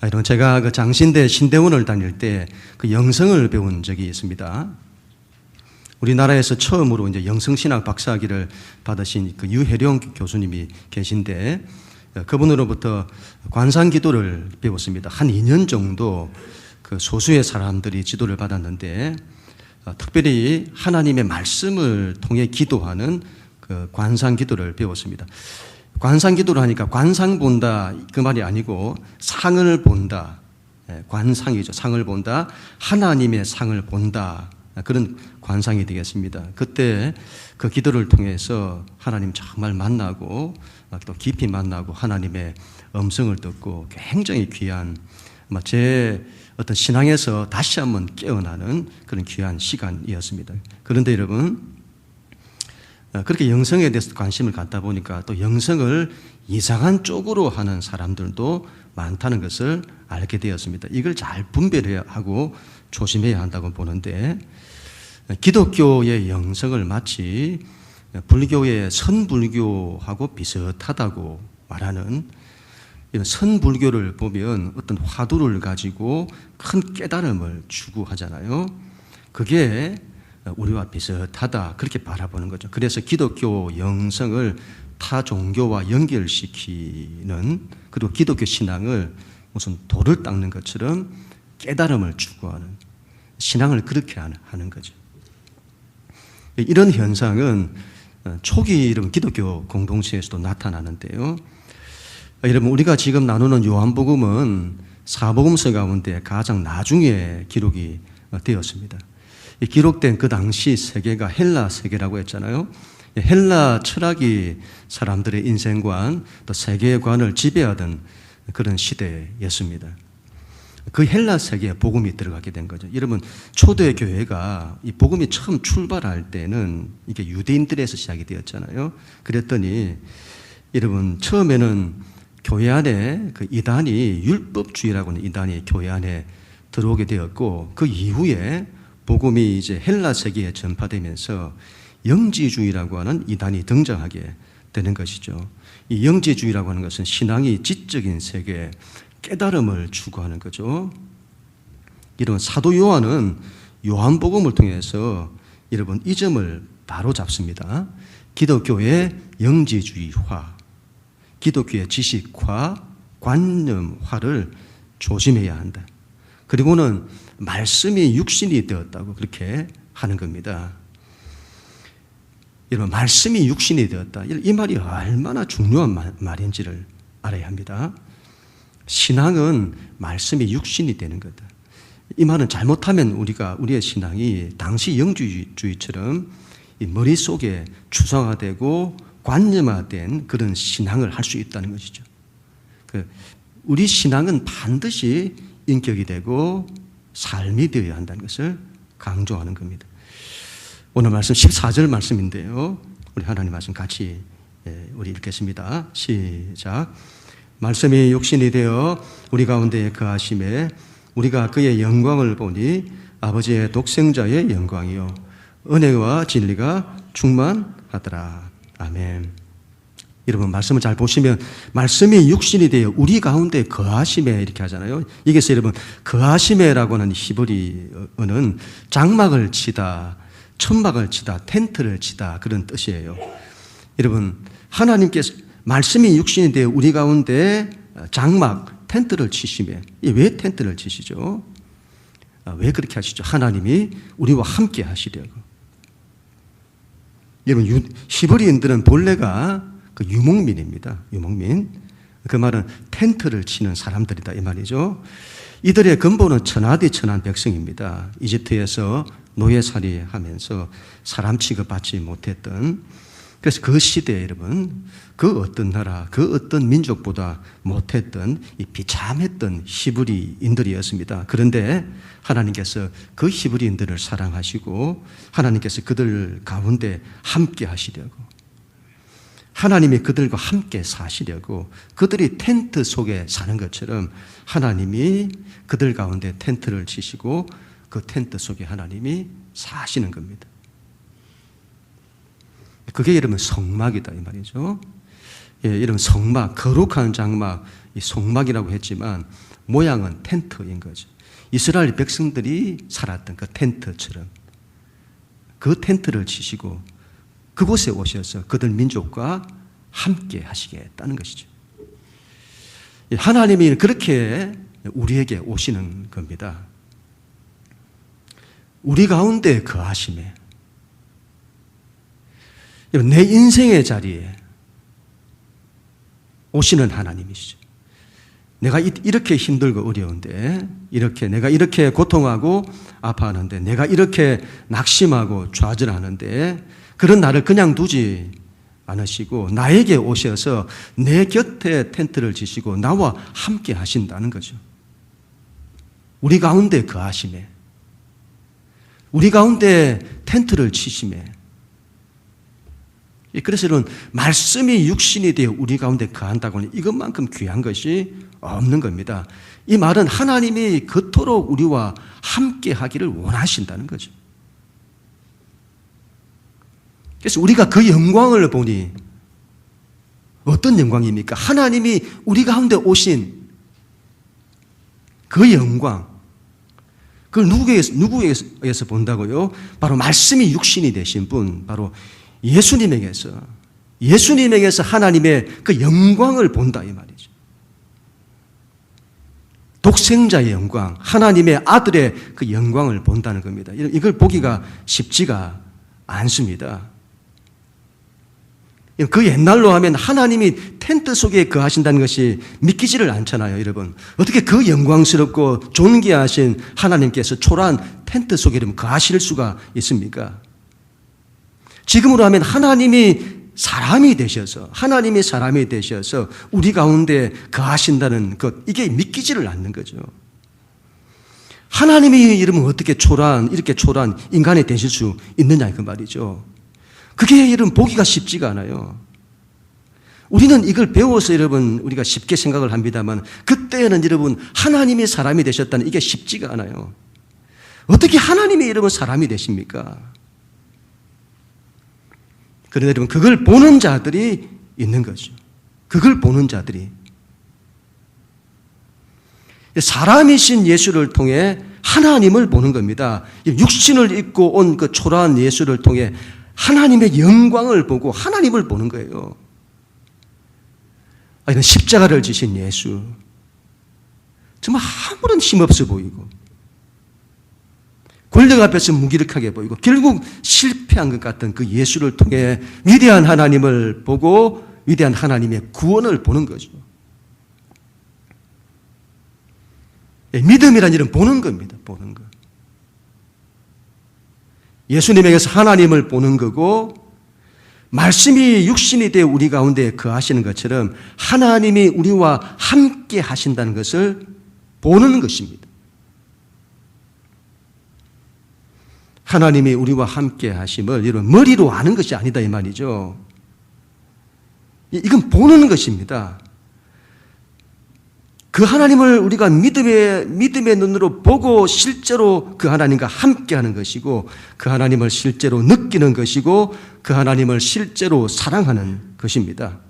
여러분, 제가 그 장신대 신대원을 다닐 때 그 영성을 배운 적이 있습니다. 우리나라에서 처음으로 이제 영성신학 박사학위를 받으신 그 유혜룡 교수님이 계신데, 그분으로부터 관상기도를 배웠습니다. 한 2년 정도 그 소수의 사람들이 지도를 받았는데, 특별히 하나님의 말씀을 통해 기도하는 그 관상기도를 배웠습니다. 관상기도를 하니까 관상 본다 그 말이 아니고 상을 본다, 관상이죠. 상을 본다, 하나님의 상을 본다, 그런 관상이 되겠습니다. 그때 그 기도를 통해서 하나님 정말 만나고 또 깊이 만나고 하나님의 음성을 듣고 굉장히 귀한, 제 어떤 신앙에서 다시 한번 깨어나는 그런 귀한 시간이었습니다. 그런데 여러분, 그렇게 영성에 대해서 관심을 갖다 보니까 또 영성을 이상한 쪽으로 하는 사람들도 많다는 것을 알게 되었습니다. 이걸 잘 분별해야 하고 조심해야 한다고 보는데, 기독교의 영성을 마치 불교의 선불교하고 비슷하다고 말하는, 이런 선불교를 보면 어떤 화두를 가지고 큰 깨달음을 추구하잖아요. 그게 우리와 비슷하다, 그렇게 바라보는 거죠. 그래서 기독교 영성을 타 종교와 연결시키는, 그리고 기독교 신앙을 무슨 돌을 닦는 것처럼 깨달음을 추구하는 신앙을 그렇게 하는 거죠. 이런 현상은 초기 여러분 기독교 공동체에서도 나타나는데요. 여러분, 우리가 지금 나누는 요한복음은 사복음서 가운데 가장 나중에 기록이 되었습니다. 기록된 그 당시 세계가 헬라 세계라고 했잖아요. 헬라 철학이 사람들의 인생관, 또 세계관을 지배하던 그런 시대였습니다. 그 헬라 세계에 복음이 들어가게 된 거죠. 여러분, 초대교회가 이 복음이 처음 출발할 때는 이게 유대인들에서 시작이 되었잖아요. 그랬더니 여러분, 처음에는 교회 안에 그 이단이, 율법주의라고 하는 이단이 교회 안에 들어오게 되었고, 그 이후에 복음이 이제 헬라 세계에 전파되면서 영지주의라고 하는 이단이 등장하게 되는 것이죠. 이 영지주의라고 하는 것은 신앙이 지적인 세계, 깨달음을 추구하는 거죠. 이런 사도 요한은 요한복음을 통해서 여러분 이 점을 바로 잡습니다. 기독교의 영지주의화, 기독교의 지식화, 관념화를 조심해야 한다. 그리고는 말씀이 육신이 되었다고 그렇게 하는 겁니다. 여러분, 말씀이 육신이 되었다, 이 말이 얼마나 중요한 말인지를 알아야 합니다. 신앙은 말씀이 육신이 되는 거다. 이 말은 잘못하면 우리의 신앙이 당시 영지주의처럼 이 머릿속에 추상화되고 관념화된 그런 신앙을 할 수 있다는 것이죠. 우리 신앙은 반드시 인격이 되고 삶이 되어야 한다는 것을 강조하는 겁니다. 오늘 말씀 14절 말씀인데요. 우리 하나님 말씀 같이 우리 읽겠습니다. 시작. 말씀이 육신이 되어 우리 가운데 거하심에 우리가 그의 영광을 보니 아버지의 독생자의 영광이요 은혜와 진리가 충만하더라. 아멘. 여러분, 말씀을 잘 보시면 말씀이 육신이 되어 우리 가운데 거하심에 이렇게 하잖아요. 이게서 여러분, 거하심에라고 하는 히브리어는 장막을 치다, 천막을 치다, 텐트를 치다, 그런 뜻이에요. 여러분, 하나님께서 말씀이 육신이 되어 우리 가운데 장막, 텐트를 치시며, 왜 텐트를 치시죠? 왜 그렇게 하시죠? 하나님이 우리와 함께 하시려고. 여러분, 히브리인들은 본래가 그 유목민입니다. 유목민. 그 말은 텐트를 치는 사람들이다, 이 말이죠. 이들의 근본은 천하디 천한 백성입니다. 이집트에서 노예살이 하면서 사람 취급받지 못했던, 그래서 그 시대에 여러분, 그 어떤 나라, 그 어떤 민족보다 못했던 이 비참했던 히브리인들이었습니다. 그런데 하나님께서 그 히브리인들을 사랑하시고 하나님께서 그들 가운데 함께 하시려고, 하나님이 그들과 함께 사시려고, 그들이 텐트 속에 사는 것처럼 하나님이 그들 가운데 텐트를 치시고 그 텐트 속에 하나님이 사시는 겁니다. 그게 여러분 성막이다, 이 말이죠. 예, 여러분, 성막, 거룩한 장막, 이 성막이라고 했지만 모양은 텐트인 거죠. 이스라엘 백성들이 살았던 그 텐트처럼 그 텐트를 치시고 그곳에 오셔서 그들 민족과 함께 하시겠다는 것이죠. 하나님이 그렇게 우리에게 오시는 겁니다. 우리 가운데 거하심에 내 인생의 자리에 오시는 하나님이시죠. 내가 이렇게 힘들고 어려운데, 내가 이렇게 고통하고 아파하는데, 내가 이렇게 낙심하고 좌절하는데, 그런 나를 그냥 두지 않으시고 나에게 오셔서 내 곁에 텐트를 치시고 나와 함께 하신다는 거죠. 우리 가운데 거하심에, 우리 가운데 텐트를 치심에. 그래서 이런 말씀이 육신이 되어 우리 가운데 거한다고는 이것만큼 귀한 것이 없는 겁니다. 이 말은 하나님이 그토록 우리와 함께 하기를 원하신다는 거죠. 그래서 우리가 그 영광을 보니 어떤 영광입니까? 하나님이 우리 가운데 오신 그 영광. 그걸 누구에게서 본다고요? 바로 말씀이 육신이 되신 분, 바로 예수님에게서 하나님의 그 영광을 본다 이 말이죠. 독생자의 영광, 하나님의 아들의 그 영광을 본다는 겁니다. 이걸 보기가 쉽지가 않습니다. 그 옛날로 하면 하나님이 텐트 속에 거하신다는 것이 믿기지를 않잖아요, 여러분. 어떻게 그 영광스럽고 존귀하신 하나님께서 초라한 텐트 속에 거하실 수가 있습니까? 지금으로 하면 하나님이 사람이 되셔서 우리 가운데 거하신다는 것, 이게 믿기지를 않는 거죠. 하나님이 이러면 어떻게 이렇게 초라한 인간이 되실 수 있느냐 그 말이죠. 그게 여러분 보기가 쉽지가 않아요. 우리는 이걸 배워서 여러분 우리가 쉽게 생각을 합니다만 그때는 여러분 하나님이 사람이 되셨다는 이게 쉽지가 않아요. 어떻게 하나님이 여러분 사람이 되십니까? 그런데 여러분 그걸 보는 자들이 있는 거죠. 그걸 보는 자들이. 사람이신 예수를 통해 하나님을 보는 겁니다. 육신을 입고 온 그 초라한 예수를 통해 하나님의 영광을 보고 하나님을 보는 거예요. 이런 십자가를 지신 예수. 정말 아무런 힘없어 보이고 권력 앞에서 무기력하게 보이고 결국 실패한 것 같은 그 예수를 통해 위대한 하나님을 보고 위대한 하나님의 구원을 보는 거죠. 믿음이란 일은 보는 겁니다. 보는 것. 예수님에게서 하나님을 보는 거고 말씀이 육신이 되어 우리 가운데 거하시는 것처럼 하나님이 우리와 함께 하신다는 것을 보는 것입니다. 하나님이 우리와 함께 하심을 여러분 머리로 아는 것이 아니다 이 말이죠. 이건 보는 것입니다. 그 하나님을 우리가 믿음의 눈으로 보고 실제로 그 하나님과 함께하는 것이고 그 하나님을 실제로 느끼는 것이고 그 하나님을 실제로 사랑하는 것입니다.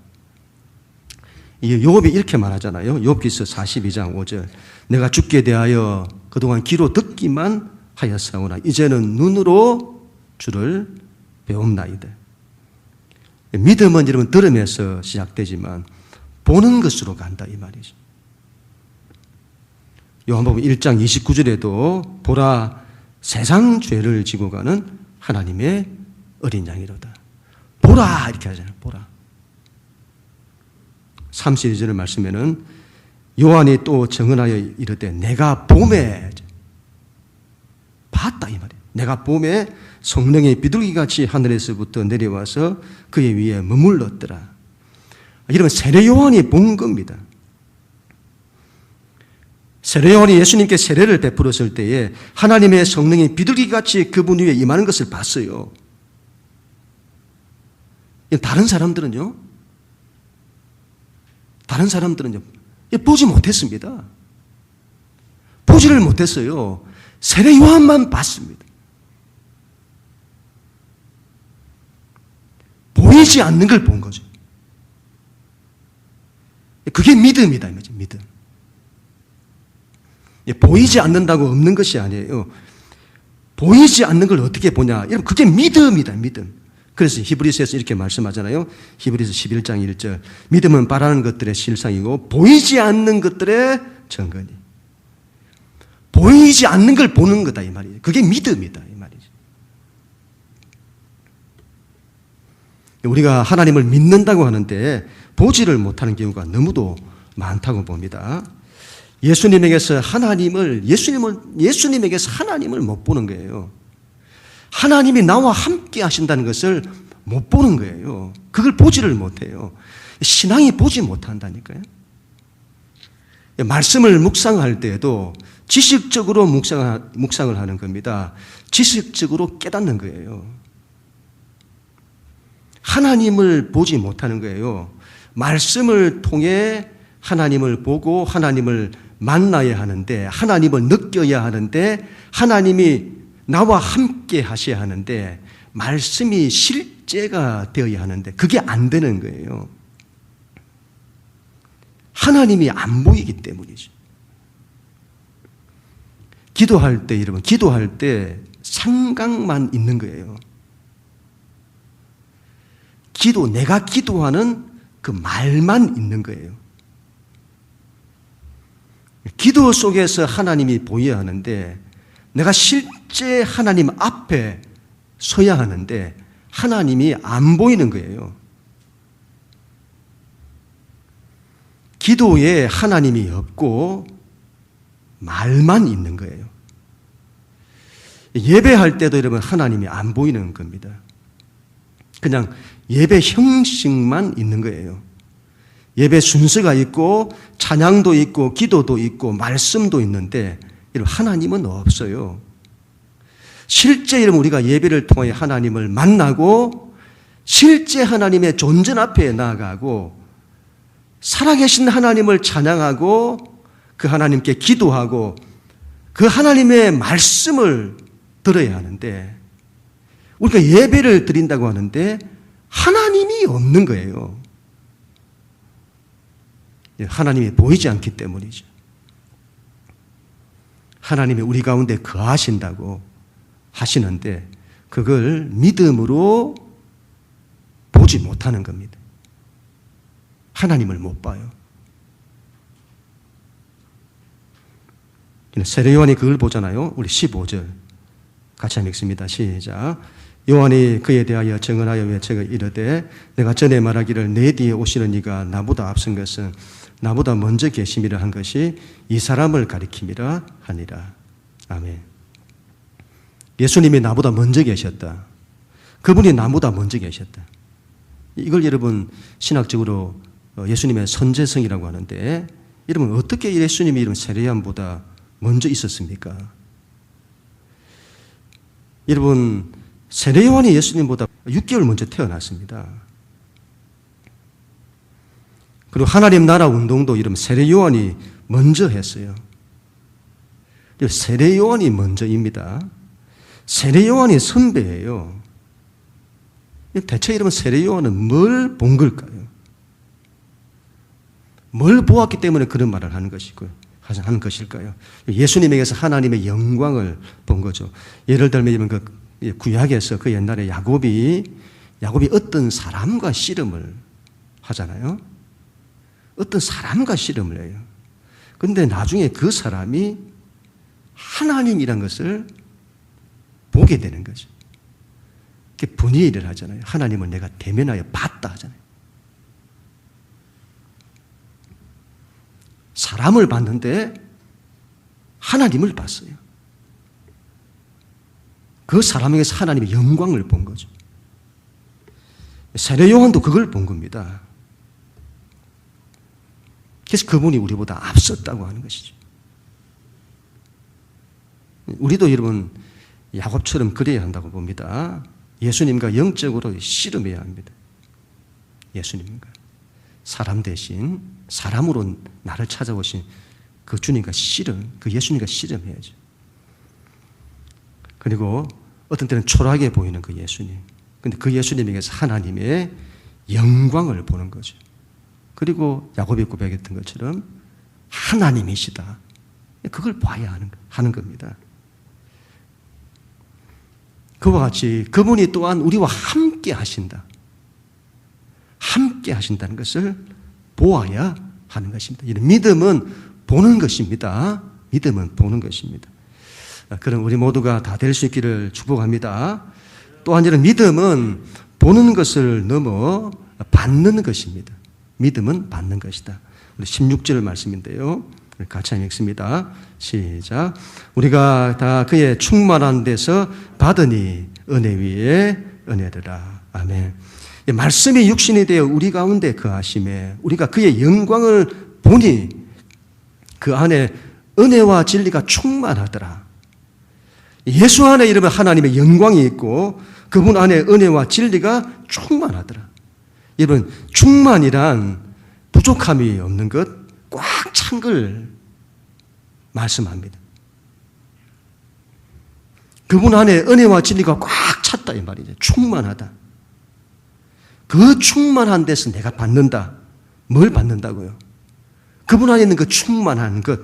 욥이 이렇게 말하잖아요. 욥기서 42장 5절. 내가 주께 대하여 그동안 귀로 듣기만 하였사오나 이제는 눈으로 주를 배움나이다. 믿음은 여러분 들음에서 시작되지만 보는 것으로 간다 이 말이죠. 요한복음 1장 29절에도 보라 세상 죄를 지고 가는 하나님의 어린 양이로다. 보라 이렇게 하잖아요. 보라. 32절 말씀에는 요한이 또 증언하여 이르되 내가 봄에 봤다 이 말이에요. 내가 봄에 성령의 비둘기같이 하늘에서부터 내려와서 그의 위에 머물렀더라. 이러면 세례 요한이 본 겁니다. 세례 요한이 예수님께 세례를 베풀었을 때에 하나님의 성령이 비둘기같이 그분 위에 임하는 것을 봤어요. 다른 사람들은요 보지 못했습니다. 보지를 못했어요. 세례 요한만 봤습니다. 보이지 않는 걸 본 거죠. 그게 믿음이다, 믿음. 보이지 않는다고 없는 것이 아니에요. 보이지 않는 걸 어떻게 보냐? 여러분, 그게 믿음이다, 믿음. 그래서 히브리서에서 이렇게 말씀하잖아요. 히브리서 11장 1절. 믿음은 바라는 것들의 실상이고 보이지 않는 것들의 증거니. 보이지 않는 걸 보는 거다, 이 말이에요. 그게 믿음이다, 이 말이죠. 우리가 하나님을 믿는다고 하는데 보지를 못하는 경우가 너무도 많다고 봅니다. 예수님에게서 하나님을 못 보는 거예요. 하나님이 나와 함께 하신다는 것을 못 보는 거예요. 그걸 보지를 못해요. 신앙이 보지 못한다니까요. 말씀을 묵상할 때에도 지식적으로 묵상을 하는 겁니다. 지식적으로 깨닫는 거예요. 하나님을 보지 못하는 거예요. 말씀을 통해 하나님을 보고 하나님을 만나야 하는데, 하나님을 느껴야 하는데, 하나님이 나와 함께 하셔야 하는데, 말씀이 실제가 되어야 하는데 그게 안 되는 거예요. 하나님이 안 보이기 때문이죠. 기도할 때, 여러분, 기도할 때 생각만 있는 거예요. 내가 기도하는 그 말만 있는 거예요. 기도 속에서 하나님이 보여야 하는데, 내가 실제 하나님 앞에 서야 하는데 하나님이 안 보이는 거예요. 기도에 하나님이 없고 말만 있는 거예요. 예배할 때도 여러분 하나님이 안 보이는 겁니다. 그냥 예배 형식만 있는 거예요. 예배 순서가 있고 찬양도 있고 기도도 있고 말씀도 있는데 하나님은 없어요. 실제 여러분 우리가 예배를 통해 하나님을 만나고 실제 하나님의 존재 앞에 나아가고 살아계신 하나님을 찬양하고 그 하나님께 기도하고 그 하나님의 말씀을 들어야 하는데, 우리가 예배를 드린다고 하는데 하나님이 없는 거예요. 하나님이 보이지 않기 때문이죠. 하나님이 우리 가운데 거하신다고 하시는데 그걸 믿음으로 보지 못하는 겁니다. 하나님을 못 봐요. 세례 요한이 그걸 보잖아요. 우리 15절 같이 한번 읽습니다. 시작. 요한이 그에 대하여 증언하여 외쳐가 이르되 내가 전에 말하기를 내 뒤에 오시는 이가 나보다 앞선 것은 나보다 먼저 계심이라 한 것이 이 사람을 가리킴이라 하니라. 아멘. 예수님이 나보다 먼저 계셨다. 그분이 나보다 먼저 계셨다. 이걸 여러분 신학적으로 예수님의 선제성이라고 하는데, 여러분 어떻게 예수님이 이런 세례요한보다 먼저 있었습니까? 여러분 세례요한이 예수님보다 6개월 먼저 태어났습니다. 그리고 하나님 나라 운동도 이런 세례요한이 먼저 했어요. 세례요한이 먼저입니다. 세례요한이 선배예요. 대체 이러면 세례요한은 뭘 본 걸까요? 뭘 보았기 때문에 그런 말을 하는 것일까요? 예수님에게서 하나님의 영광을 본 거죠. 예를 들면 그 구약에서 그 옛날에 야곱이 어떤 사람과 씨름을 하잖아요. 어떤 사람과 씨름을 해요. 그런데 나중에 그 사람이 하나님이란 것을 보게 되는 거죠. 그게 분이엘을 하잖아요. 하나님을 내가 대면하여 봤다 하잖아요. 사람을 봤는데 하나님을 봤어요. 그 사람에게서 하나님의 영광을 본 거죠. 세례 요한도 그걸 본 겁니다. 그래서 그분이 우리보다 앞섰다고 하는 것이죠. 우리도 여러분 야곱처럼 그래야 한다고 봅니다. 예수님과 영적으로 씨름해야 합니다. 예수님과 사람 대신 사람으로 나를 찾아오신 그 주님과 씨름, 그 예수님과 씨름해야죠. 그리고 어떤 때는 초라하게 보이는 그 예수님, 근데 그 예수님에게서 하나님의 영광을 보는 거죠. 그리고 야곱이 고백했던 것처럼 하나님이시다. 그걸 봐야 하는 겁니다. 그와 같이 그분이 또한 우리와 함께 하신다. 함께 하신다는 것을 보아야 하는 것입니다. 이런 믿음은 보는 것입니다. 믿음은 보는 것입니다. 그럼 우리 모두가 다 될 수 있기를 축복합니다. 또한 이런 믿음은 보는 것을 넘어 받는 것입니다. 믿음은 받는 것이다. 우리 16절 말씀인데요. 같이 읽습니다. 시작. 우리가 다 그의 충만한 데서 받으니 은혜 위에 은혜더라. 아멘. 말씀이 육신이 되어 우리 가운데 거하심에 우리가 그의 영광을 보니 그 안에 은혜와 진리가 충만하더라. 예수 안에 이르면 하나님의 영광이 있고 그분 안에 은혜와 진리가 충만하더라. 여러분, 충만이란 부족함이 없는 것, 꽉 찬 걸 말씀합니다. 그분 안에 은혜와 진리가 꽉 찼다 이 말이죠. 충만하다. 그 충만한 데서 내가 받는다. 뭘 받는다고요? 그분 안에 있는 그 충만한 것.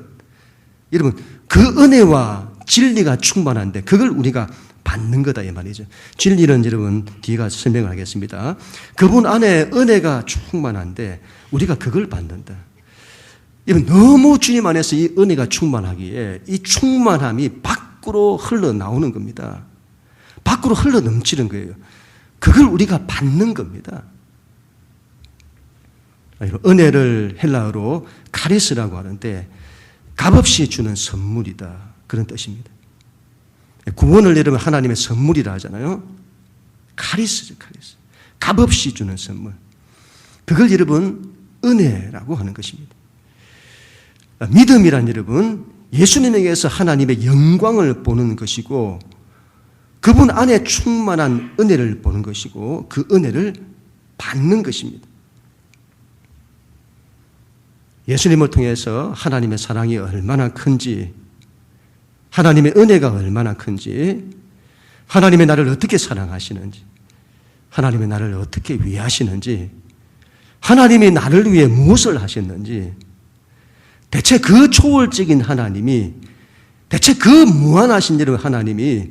여러분, 그 은혜와 진리가 충만한데 그걸 우리가 받는 거다 이 말이죠. 진리는 여러분 뒤에 가서 설명을 하겠습니다. 그분 안에 은혜가 충만한데 우리가 그걸 받는다. 여러분, 너무 주님 안에서 이 은혜가 충만하기에 이 충만함이 밖으로 흘러나오는 겁니다. 밖으로 흘러넘치는 거예요. 그걸 우리가 받는 겁니다. 은혜를 헬라어로 카리스라고 하는데 값없이 주는 선물이다. 그런 뜻입니다. 구원을 여러분 하나님의 선물이라 하잖아요. 카리스죠, 카리스. 값없이 주는 선물. 그걸 여러분 은혜라고 하는 것입니다. 믿음이란 여러분 예수님에게서 하나님의 영광을 보는 것이고 그분 안에 충만한 은혜를 보는 것이고 그 은혜를 받는 것입니다. 예수님을 통해서 하나님의 사랑이 얼마나 큰지, 하나님의 은혜가 얼마나 큰지, 하나님의 나를 어떻게 사랑하시는지, 하나님의 나를 어떻게 위하시는지, 하나님이 나를 위해 무엇을 하셨는지, 대체 그 초월적인 하나님이, 대체 그 무한하신 하나님이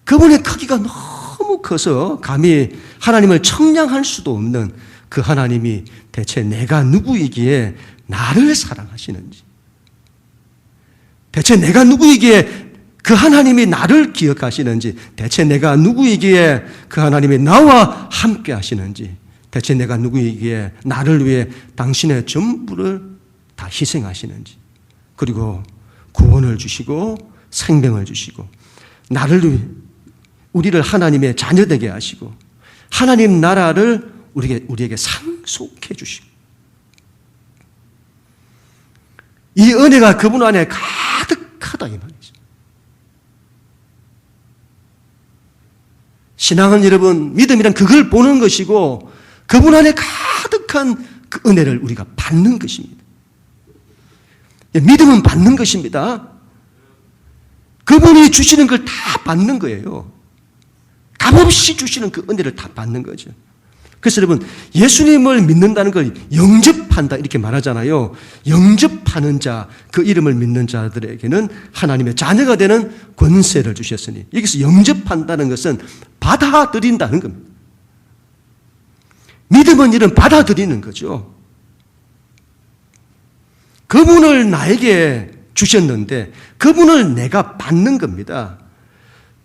그분의 크기가 너무 커서 감히 하나님을 청량할 수도 없는 그 하나님이 대체 내가 누구이기에 나를 사랑하시는지, 대체 내가 누구이기에 그 하나님이 나를 기억하시는지, 대체 내가 누구이기에 그 하나님이 나와 함께 하시는지, 대체 내가 누구이기에 나를 위해 당신의 전부를 다 희생하시는지, 그리고 구원을 주시고 생명을 주시고 나를 위해 우리를 하나님의 자녀되게 하시고 하나님 나라를 우리에게 상속해 주시고 이 은혜가 그분 안에 가득하다 이 말이죠. 신앙은 여러분 믿음이란 그걸 보는 것이고 그분 안에 가득한 그 은혜를 우리가 받는 것입니다. 믿음은 받는 것입니다. 그분이 주시는 걸 다 받는 거예요. 값없이 주시는 그 은혜를 다 받는 거죠. 그래서 여러분 예수님을 믿는다는 걸 영접한다 이렇게 말하잖아요. 영접하는 자, 그 이름을 믿는 자들에게는 하나님의 자녀가 되는 권세를 주셨으니 여기서 영접한다는 것은 받아들인다는 겁니다. 믿음은 이런 받아들이는 거죠. 그분을 나에게 주셨는데 그분을 내가 받는 겁니다.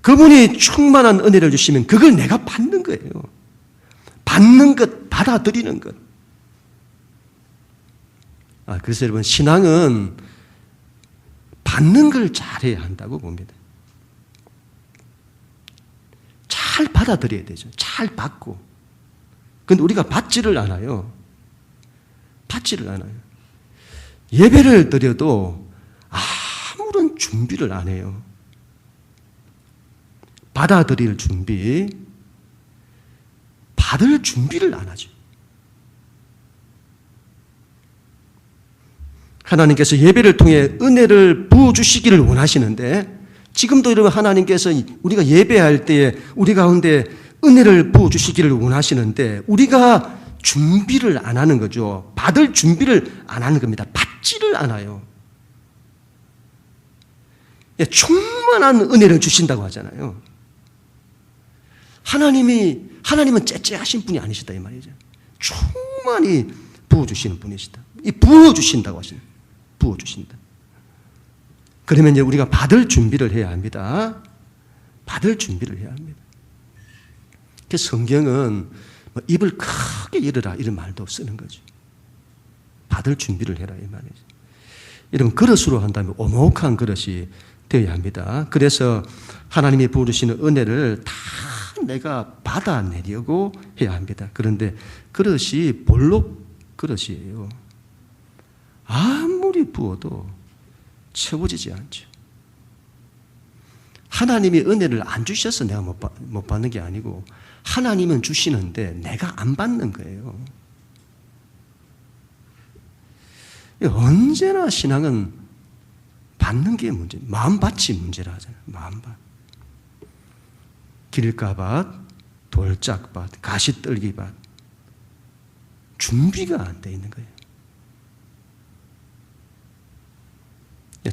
그분이 충만한 은혜를 주시면 그걸 내가 받는 거예요. 받는 것, 받아들이는 것. 그래서 여러분 신앙은 받는 걸 잘해야 한다고 봅니다. 잘 받아들여야 되죠. 잘 받고. 그런데 우리가 받지를 않아요. 받지를 않아요. 예배를 드려도 아무런 준비를 안 해요. 받아들일 준비, 받을 준비를 안 하죠. 하나님께서 예배를 통해 은혜를 부어주시기를 원하시는데 지금도 여러분 하나님께서 우리가 예배할 때에 우리 가운데 은혜를 부어주시기를 원하시는데 우리가 준비를 안 하는 거죠. 받을 준비를 안 하는 겁니다. 받지를 않아요. 충만한 은혜를 주신다고 하잖아요. 하나님은 째째하신 분이 아니시다 이 말이죠. 충만히 부어주시는 분이시다. 이 부어주신다고 하시는, 부어주신다. 그러면 이제 우리가 받을 준비를 해야 합니다. 받을 준비를 해야 합니다. 그래서 성경은 입을 크게 열어라 이런 말도 쓰는 거죠. 받을 준비를 해라 이 말이죠. 이런 그릇으로 한다면 오목한 그릇이 되어야 합니다. 그래서 하나님이 부어주시는 은혜를 다 내가 받아내려고 해야 합니다. 그런데 그릇이 볼록 그릇이에요. 아무리 부어도 채워지지 않죠. 하나님이 은혜를 안 주셔서 내가 못 받는 게 아니고 하나님은 주시는데 내가 안 받는 거예요. 언제나 신앙은 받는 게 문제, 마음밭이 문제라 하잖아요. 마음밭. 길가밭, 돌짝밭, 가시떨기밭. 준비가 안 돼 있는 거예요.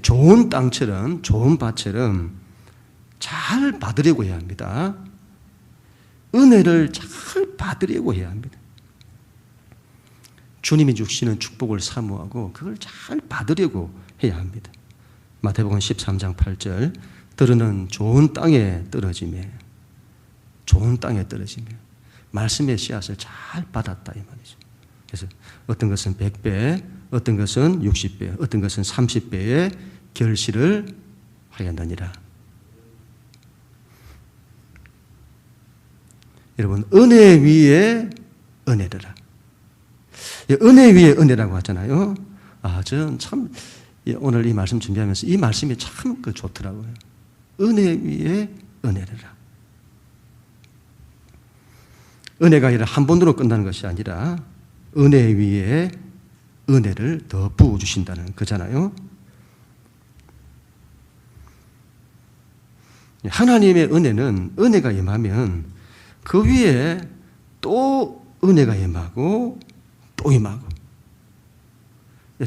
좋은 땅처럼, 좋은 밭처럼 잘 받으려고 해야 합니다. 은혜를 잘 받으려고 해야 합니다. 주님이 주시는 축복을 사모하고 그걸 잘 받으려고 해야 합니다. 마태복음 13장 8절 들으는 좋은 땅에 떨어지며 좋은 땅에 떨어지며 말씀의 씨앗을 잘 받았다 이 말이죠. 그래서 어떤 것은 100배, 어떤 것은 60배, 어떤 것은 30배의 결실을 하였느니라. 여러분, 은혜 위에 은혜더라. 은혜 위에 은혜라고 하잖아요. 저는 참 오늘 이 말씀 준비하면서 이 말씀이 참 좋더라고요. 은혜 위에 은혜더라. 은혜가 아니라 한 번으로 끝나는 것이 아니라 은혜 위에 은혜를 더 부어주신다는 거잖아요. 하나님의 은혜는 은혜가 임하면 그 위에 또 은혜가 임하고 또 임하고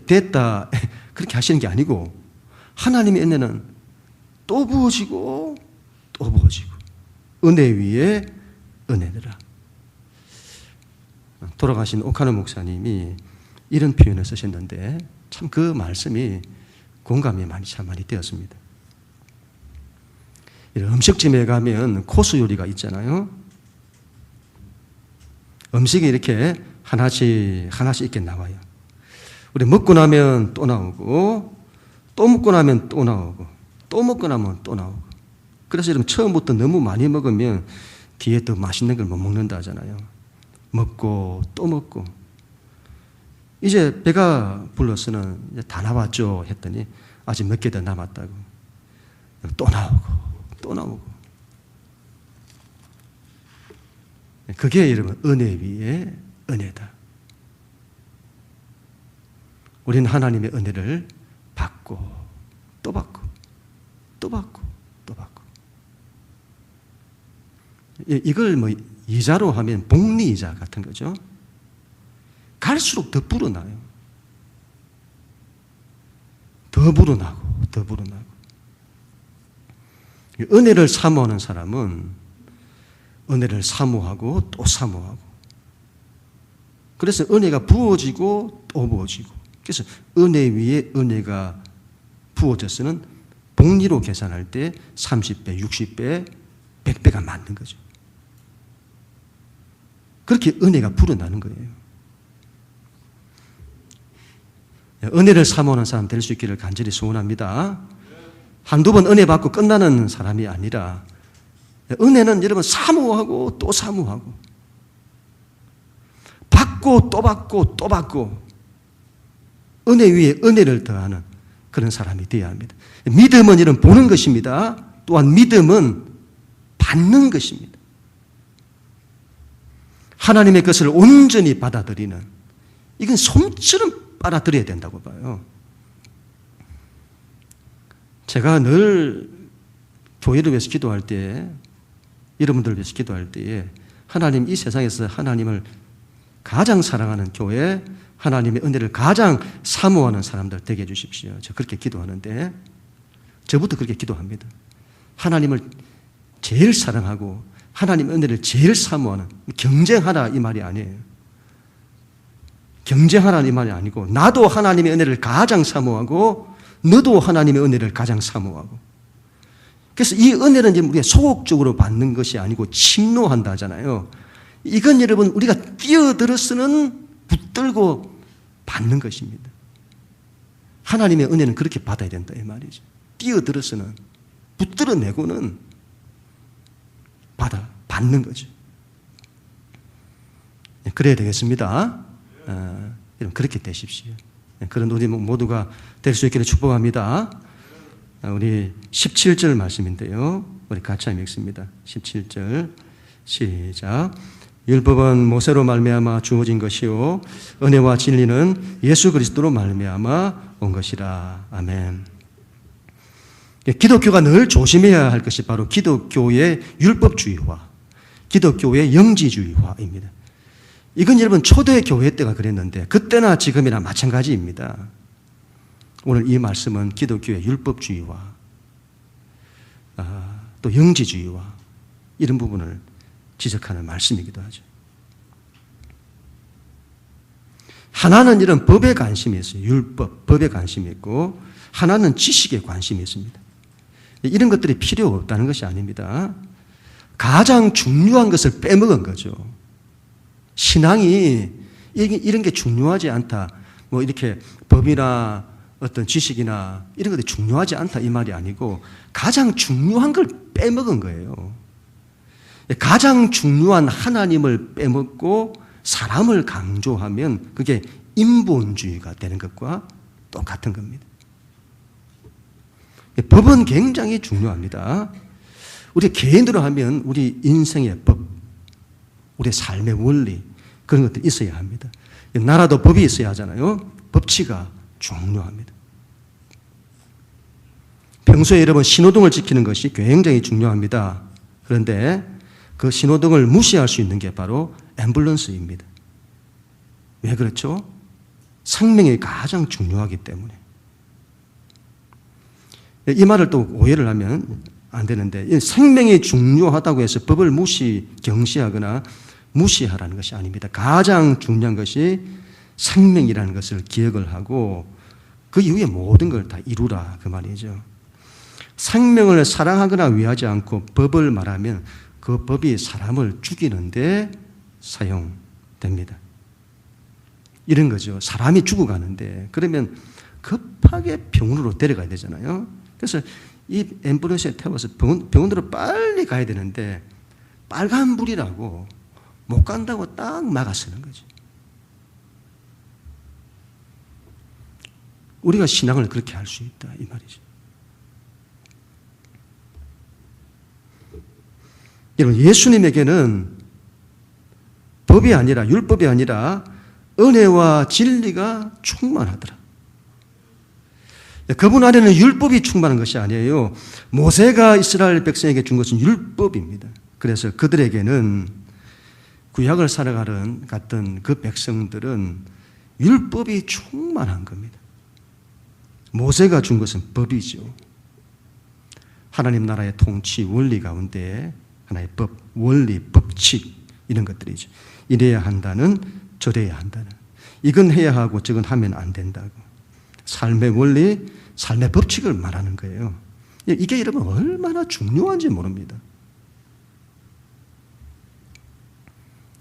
됐다 그렇게 하시는 게 아니고 하나님의 은혜는 또 부어지고 또 부어지고 은혜 위에 은혜더라. 돌아가신 오카노 목사님이 이런 표현을 쓰셨는데 참 그 말씀이 공감이 참 많이 되었습니다. 음식점에 가면 코스 요리가 있잖아요. 음식이 이렇게 하나씩 이렇게 나와요. 우리 먹고 나면 또 나오고 또 먹고 나면 또 나오고 또 먹고 나면 또 나오고. 그래서 여러분 처음부터 너무 많이 먹으면 뒤에 더 맛있는 걸 못 먹는다 하잖아요. 먹고 또 먹고 이제 배가 불러서는 이제 다 나왔죠 했더니 아직 몇 개 더 남았다고. 또 나오고 또 나오고. 그게 여러분 은혜 위에 은혜다. 우리는 하나님의 은혜를 받고 또 받고 또 받고 또 받고. 이걸 이자로 하면 복리이자 같은 거죠. 갈수록 더 불어나요. 더 불어나고 더 불어나고. 은혜를 사모하는 사람은 은혜를 사모하고 또 사모하고. 그래서 은혜가 부어지고 또 부어지고. 그래서 은혜 위에 은혜가 부어져서는 복리로 계산할 때 30배, 60배, 100배가 맞는 거죠. 그렇게 은혜가 불어나는 거예요. 은혜를 사모하는 사람 될 수 있기를 간절히 소원합니다. 한두 번 은혜 받고 끝나는 사람이 아니라 은혜는 여러분 사모하고 또 사모하고 받고 또 받고 또 받고 은혜 위에 은혜를 더하는 그런 사람이 되어야 합니다. 믿음은 이런 보는 것입니다. 또한 믿음은 받는 것입니다. 하나님의 것을 온전히 받아들이는, 이건 솜처럼 빨아들여야 된다고 봐요. 제가 늘 교회를 위해서 기도할 때, 여러분들을 위해서 기도할 때에 하나님, 이 세상에서 하나님을 가장 사랑하는 교회, 하나님의 은혜를 가장 사모하는 사람들 되게 해주십시오. 저 그렇게 기도하는데 저부터 그렇게 기도합니다. 하나님을 제일 사랑하고 하나님의 은혜를 제일 사모하는, 경쟁하라 이 말이 아니에요. 경쟁하라는 이 말이 아니고 나도 하나님의 은혜를 가장 사모하고 너도 하나님의 은혜를 가장 사모하고, 그래서 이 은혜는 이제 우리가 소극적으로 받는 것이 아니고 침노한다 하잖아요. 이건 여러분 우리가 뛰어들어서는 붙들고 받는 것입니다. 하나님의 은혜는 그렇게 받아야 된다 이 말이죠. 뛰어들어서는 붙들어내고는 받는 거죠. 그래야 되겠습니다. 여러분 그렇게 되십시오. 그런 우리 모두가 될 수 있기를 축복합니다. 우리 17절 말씀인데요. 우리 같이 읽습니다. 17절 시작. 율법은 모세로 말미암아 주어진 것이요 은혜와 진리는 예수 그리스도로 말미암아 온 것이라. 아멘. 기독교가 늘 조심해야 할 것이 바로 기독교의 율법주의화, 기독교의 영지주의화입니다. 이건 여러분 초대 교회 때가 그랬는데 그때나 지금이나 마찬가지입니다. 오늘 이 말씀은 기독교의 율법주의와 또 영지주의와 이런 부분을 지적하는 말씀이기도 하죠. 하나는 이런 법에 관심이 있어요. 율법, 법에 관심이 있고 하나는 지식에 관심이 있습니다. 이런 것들이 필요 없다는 것이 아닙니다. 가장 중요한 것을 빼먹은 거죠. 신앙이 이런 게 중요하지 않다. 뭐 이렇게 법이나 어떤 지식이나 이런 것들이 중요하지 않다 이 말이 아니고 가장 중요한 걸 빼먹은 거예요. 가장 중요한 하나님을 빼먹고 사람을 강조하면 그게 인본주의가 되는 것과 똑같은 겁니다. 법은 굉장히 중요합니다. 우리 개인으로 하면 우리 인생의 법, 우리 삶의 원리 그런 것들이 있어야 합니다. 나라도 법이 있어야 하잖아요. 법치가 중요합니다. 평소에 여러분 신호등을 지키는 것이 굉장히 중요합니다. 그런데 그 신호등을 무시할 수 있는 게 바로 앰뷸런스입니다. 왜 그렇죠? 생명이 가장 중요하기 때문에. 이 말을 또 오해를 하면 안 되는데 생명이 중요하다고 해서 법을 경시하거나 무시하라는 것이 아닙니다. 가장 중요한 것이 생명이라는 것을 기억을 하고 그 이후에 모든 걸 다 이루라 그 말이죠. 생명을 사랑하거나 위하지 않고 법을 말하면 그 법이 사람을 죽이는데 사용됩니다. 이런 거죠. 사람이 죽어가는데 그러면 급하게 병원으로 데려가야 되잖아요. 그래서 이 앰뷸런스에 태워서 병원으로 빨리 가야 되는데 빨간불이라고 못 간다고 딱 막아서는 거죠. 우리가 신앙을 그렇게 할 수 있다 이 말이죠. 여러분 예수님에게는 법이 아니라 율법이 아니라 은혜와 진리가 충만하더라. 그분 안에는 율법이 충만한 것이 아니에요. 모세가 이스라엘 백성에게 준 것은 율법입니다. 그래서 그들에게는 구약을 살아갔던 그 백성들은 율법이 충만한 겁니다. 모세가 준 것은 법이죠. 하나님 나라의 통치 원리 가운데 하나의 법, 원리, 법칙 이런 것들이죠. 이래야 한다는 저래야 한다는 이건 해야 하고 저건 하면 안 된다고 삶의 원리, 삶의 법칙을 말하는 거예요. 이게 여러분 얼마나 중요한지 모릅니다.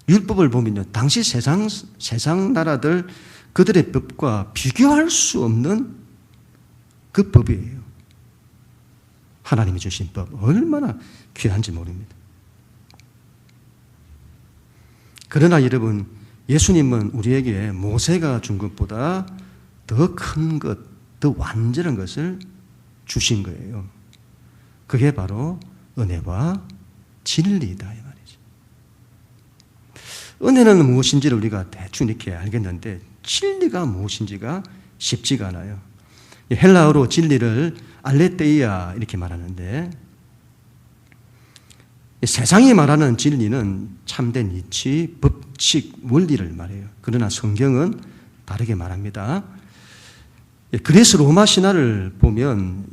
율법을 보면요, 당시 세상 나라들 그들의 법과 비교할 수 없는 그 법이에요. 하나님이 주신 법 얼마나 귀한지 모릅니다. 그러나 여러분 예수님은 우리에게 모세가 준 것보다 더 큰 것, 더 완전한 것을 주신 거예요. 그게 바로 은혜와 진리이다 이 말이죠. 은혜는 무엇인지를 우리가 대충 이렇게 알겠는데 진리가 무엇인지가 쉽지가 않아요. 헬라어로 진리를 알레테이아 이렇게 말하는데 세상이 말하는 진리는 참된 이치, 법칙, 원리를 말해요. 그러나 성경은 다르게 말합니다. 그래서 로마 신화를 보면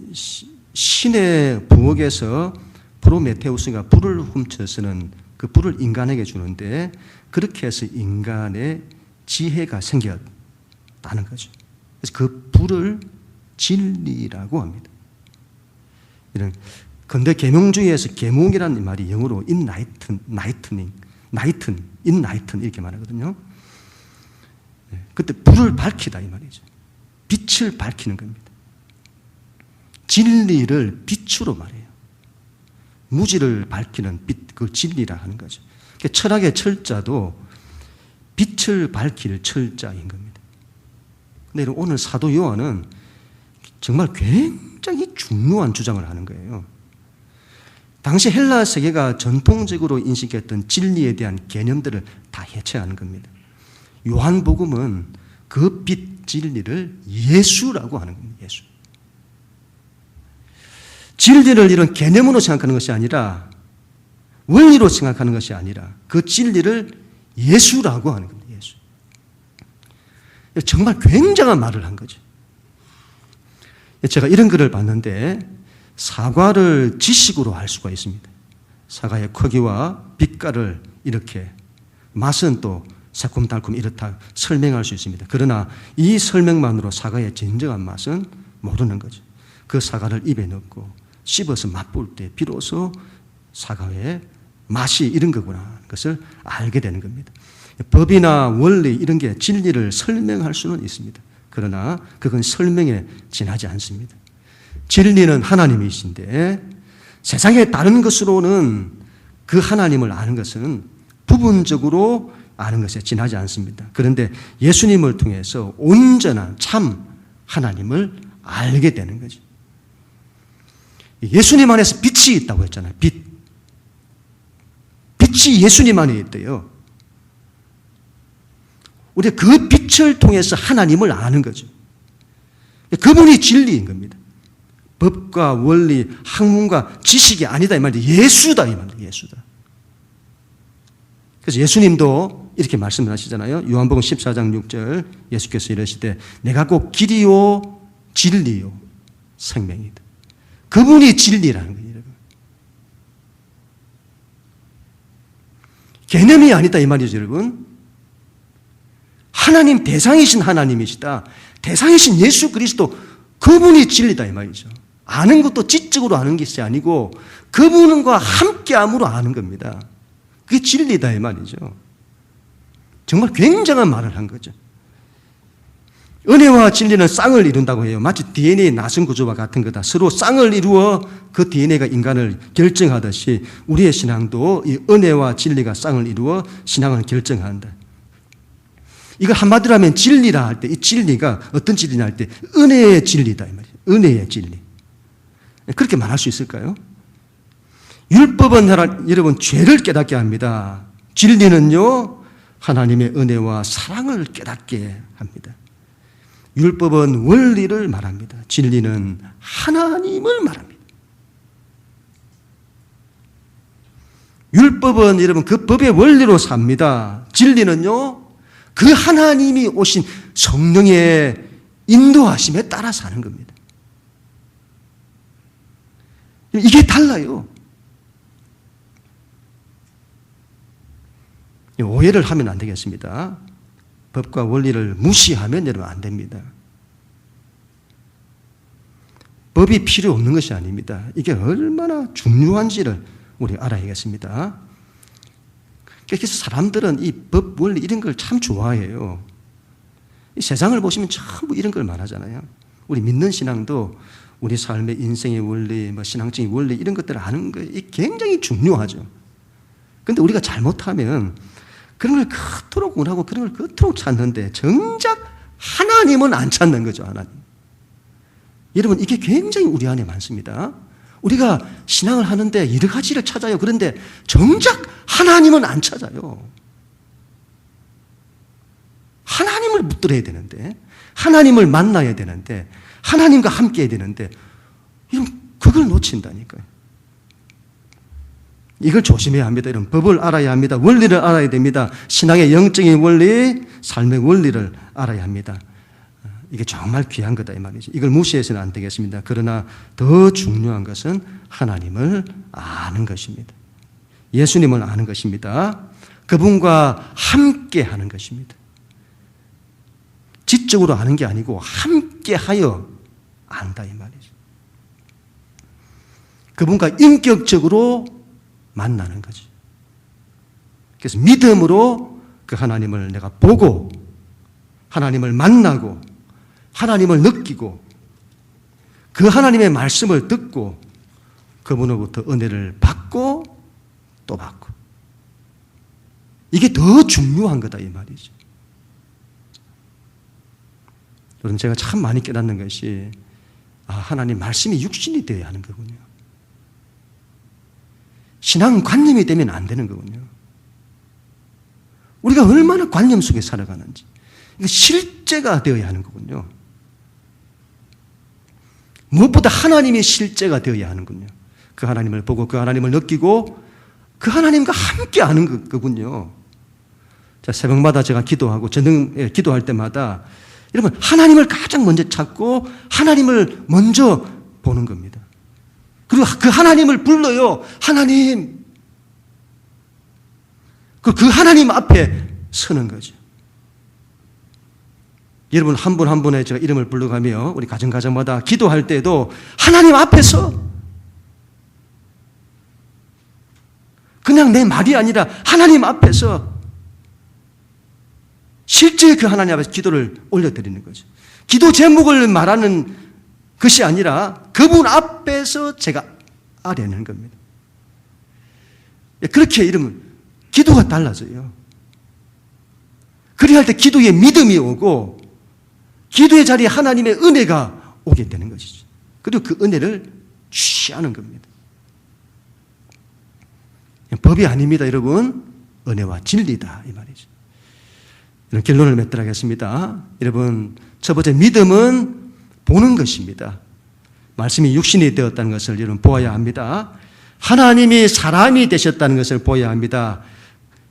신의 부엌에서 프로메테우스가 불을 훔쳐서는 그 불을 인간에게 주는데 그렇게 해서 인간의 지혜가 생겼다는 거죠. 그래서 그 불을 진리라고 합니다. 이런 근대 계명주의에서 계몽이라는 말이 영어로 enlighten 이렇게 말하거든요. 그때 불을 밝히다 이 말이죠. 빛을 밝히는 겁니다. 진리를 빛으로 말해요. 무지를 밝히는 빛, 그 진리라 하는 거죠. 그러니까 철학의 철자도 빛을 밝힐 철자인 겁니다. 근데 오늘 사도 요한은 정말 굉장히 중요한 주장을 하는 거예요. 당시 헬라 세계가 전통적으로 인식했던 진리에 대한 개념들을 다 해체하는 겁니다. 요한복음은 그 빛 진리를 예수라고 하는 겁니다. 예수. 진리를 이런 개념으로 생각하는 것이 아니라 원리로 생각하는 것이 아니라 그 진리를 예수라고 하는 겁니다. 예수. 정말 굉장한 말을 한 거죠. 제가 이런 글을 봤는데 사과를 지식으로 알 수가 있습니다. 사과의 크기와 빛깔을 이렇게 맛은 또 새콤달콤 이렇다 설명할 수 있습니다. 그러나 이 설명만으로 사과의 진정한 맛은 모르는 거죠. 그 사과를 입에 넣고 씹어서 맛볼 때 비로소 사과의 맛이 이런 거구나 하는 것을 알게 되는 겁니다. 법이나 원리 이런 게 진리를 설명할 수는 있습니다. 그러나 그건 설명에 지나지 않습니다. 진리는 하나님이신데 세상의 다른 것으로는 그 하나님을 아는 것은 부분적으로 아는 것에 지나지 않습니다. 그런데 예수님을 통해서 온전한 참 하나님을 알게 되는 거죠. 예수님 안에서 빛이 있다고 했잖아요. 빛. 빛이 예수님 안에 있대요. 우리가 그 빛을 통해서 하나님을 아는 거죠. 그분이 진리인 겁니다. 법과 원리, 학문과 지식이 아니다 이 말이에요. 예수다 이 말이에요. 예수다. 그래서 예수님도 이렇게 말씀을 하시잖아요. 요한복음 14장 6절 예수께서 이러시되 내가 곧 길이요 진리요 생명이다. 그분이 진리라는 거예요. 여러분. 개념이 아니다 이 말이죠. 여러분. 하나님 대상이신 하나님이시다. 대상이신 예수 그리스도 그분이 진리다 이 말이죠. 아는 것도 지적으로 아는 것이 아니고 그분과 함께함으로 아는 겁니다. 그게 진리다 이 말이죠. 정말 굉장한 말을 한 거죠. 은혜와 진리는 쌍을 이룬다고 해요. 마치 DNA 나선 구조와 같은 거다. 서로 쌍을 이루어 그 DNA가 인간을 결정하듯이 우리의 신앙도 이 은혜와 진리가 쌍을 이루어 신앙을 결정한다. 이걸 한마디로 하면 진리라 할 때 이 진리가 어떤 진리냐 할 때 은혜의 진리다 이 말이에요. 은혜의 진리. 그렇게 말할 수 있을까요? 율법은 여러분 죄를 깨닫게 합니다. 진리는요 하나님의 은혜와 사랑을 깨닫게 합니다. 율법은 원리를 말합니다. 진리는 하나님을 말합니다. 율법은 여러분 그 법의 원리로 삽니다. 진리는요 그 하나님이 오신 성령의 인도하심에 따라 사는 겁니다. 이게 달라요. 오해를 하면 안 되겠습니다. 법과 원리를 무시하면 여러분 안 됩니다. 법이 필요 없는 것이 아닙니다. 이게 얼마나 중요한지를 우리 알아야겠습니다. 그래서 사람들은 이 법, 원리 이런 걸 참 좋아해요. 이 세상을 보시면 전부 이런 걸 말하잖아요. 우리 믿는 신앙도 우리 삶의 인생의 원리, 신앙적인 원리 이런 것들을 아는 거 굉장히 중요하죠. 그런데 우리가 잘못하면 그런 걸 그토록 원하고 그런 걸 그토록 찾는데 정작 하나님은 안 찾는 거죠. 하나님. 여러분 이게 굉장히 우리 안에 많습니다. 우리가 신앙을 하는데 여러 가지를 찾아요. 그런데 정작 하나님은 안 찾아요. 하나님을 붙들어야 되는데 하나님을 만나야 되는데 하나님과 함께 해야 되는데 그걸 놓친다니까요. 이걸 조심해야 합니다. 이런 법을 알아야 합니다. 원리를 알아야 됩니다. 신앙의 영적인 원리, 삶의 원리를 알아야 합니다. 이게 정말 귀한 거다 이 말이죠. 이걸 무시해서는 안 되겠습니다. 그러나 더 중요한 것은 하나님을 아는 것입니다. 예수님을 아는 것입니다. 그분과 함께 하는 것입니다. 지적으로 아는 게 아니고 함께하여 안다 이 말이죠. 그분과 인격적으로 만나는 거죠. 그래서 믿음으로 그 하나님을 내가 보고 하나님을 만나고 하나님을 느끼고 그 하나님의 말씀을 듣고 그분으로부터 은혜를 받고 또 받고 이게 더 중요한 거다 이 말이죠. 여러분 제가 참 많이 깨닫는 것이 하나님 말씀이 육신이 되어야 하는 거군요. 신앙관념이 되면 안 되는 거군요. 우리가 얼마나 관념 속에 살아가는지 이거 실제가 되어야 하는 거군요. 무엇보다 하나님이 실제가 되어야 하는군요. 그 하나님을 보고 그 하나님을 느끼고 그 하나님과 함께 하는 거군요. 자, 새벽마다 제가 기도하고 기도할 때마다 여러분 하나님을 가장 먼저 찾고 하나님을 먼저 보는 겁니다. 그리고 그 하나님을 불러요. 하나님. 그 하나님 앞에 서는 거죠. 여러분 한 분 한 분의 제가 이름을 불러가며 우리 가정마다 기도할 때도 하나님 앞에서 그냥 내 말이 아니라 하나님 앞에서 실제 그 하나님 앞에서 기도를 올려드리는 거죠. 기도 제목을 말하는 것이 아니라 그분 앞에서 제가 아뢰는 겁니다. 그렇게 이러면 기도가 달라져요. 그래야 할 때 기도에 믿음이 오고 기도의 자리에 하나님의 은혜가 오게 되는 것이죠. 그리고 그 은혜를 취하는 겁니다. 법이 아닙니다, 여러분. 은혜와 진리다 이 말이죠. 이런 결론을 맺도록 하겠습니다. 여러분, 첫 번째 믿음은 보는 것입니다. 말씀이 육신이 되었다는 것을 여러분 보아야 합니다. 하나님이 사람이 되셨다는 것을 보아야 합니다.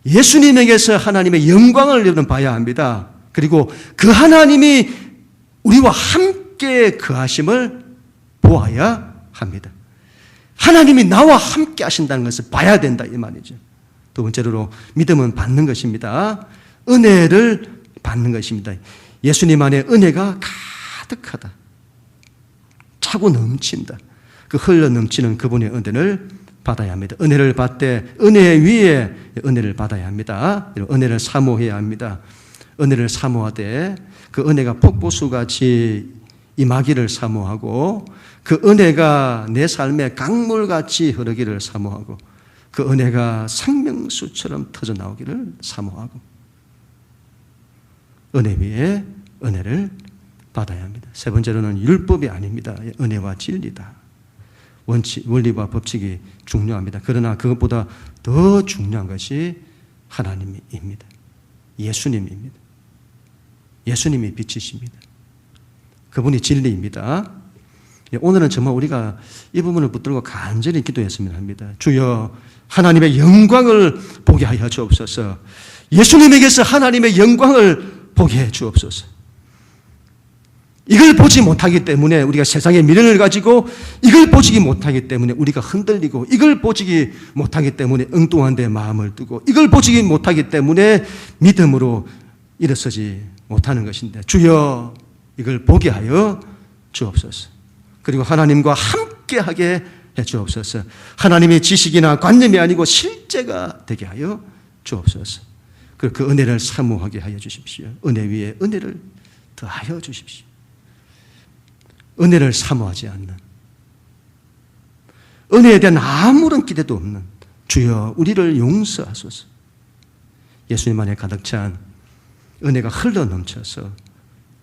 예수님에게서 하나님의 영광을 여러분 봐야 합니다. 그리고 그 하나님이 우리와 함께 거하심을 보아야 합니다. 하나님이 나와 함께 하신다는 것을 봐야 된다 이 말이죠. 두 번째로 믿음은 받는 것입니다. 은혜를 받는 것입니다. 예수님 안에 은혜가 가득하다. 차고 넘친다. 그 흘러 넘치는 그분의 은혜를 받아야 합니다. 은혜를 받되 은혜 위에 은혜를 받아야 합니다. 은혜를 사모해야 합니다. 은혜를 사모하되 그 은혜가 폭포수같이 임하기를 사모하고 그 은혜가 내 삶에 강물같이 흐르기를 사모하고 그 은혜가 생명수처럼 터져나오기를 사모하고 은혜 위에 은혜를 받아야 합니다. 세 번째로는 율법이 아닙니다. 은혜와 진리다. 원리와 법칙이 중요합니다. 그러나 그것보다 더 중요한 것이 하나님입니다. 예수님입니다. 예수님이 빛이십니다. 그분이 진리입니다. 오늘은 정말 우리가 이 부분을 붙들고 간절히 기도했으면 합니다. 주여 하나님의 영광을 보게 하여 주옵소서. 예수님에게서 하나님의 영광을 보게 해 주옵소서. 이걸 보지 못하기 때문에 우리가 세상의 미련을 가지고 이걸 보지 못하기 때문에 우리가 흔들리고 이걸 보지 못하기 때문에 엉뚱한 데 마음을 두고 이걸 보지 못하기 때문에 믿음으로 일어서지 못하는 것인데 주여 이걸 보게 하여 주옵소서. 그리고 하나님과 함께하게 해 주옵소서. 하나님의 지식이나 관념이 아니고 실제가 되게 하여 주옵소서. 그리고 그 은혜를 사모하게 하여 주십시오. 은혜 위에 은혜를 더하여 주십시오. 은혜를 사모하지 않는, 은혜에 대한 아무런 기대도 없는 주여 우리를 용서하소서. 예수님 안에 가득 찬 은혜가 흘러 넘쳐서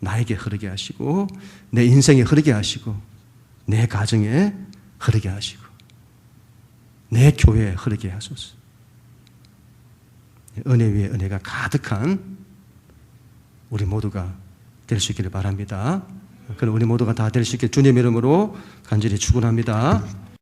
나에게 흐르게 하시고 내 인생에 흐르게 하시고 내 가정에 흐르게 하시고 내 교회에 흐르게 하소서. 은혜 위에 은혜가 가득한 우리 모두가 될 수 있기를 바랍니다. 그럼 우리 모두가 다 될 수 있게 주님의 이름으로 간절히 축원합니다.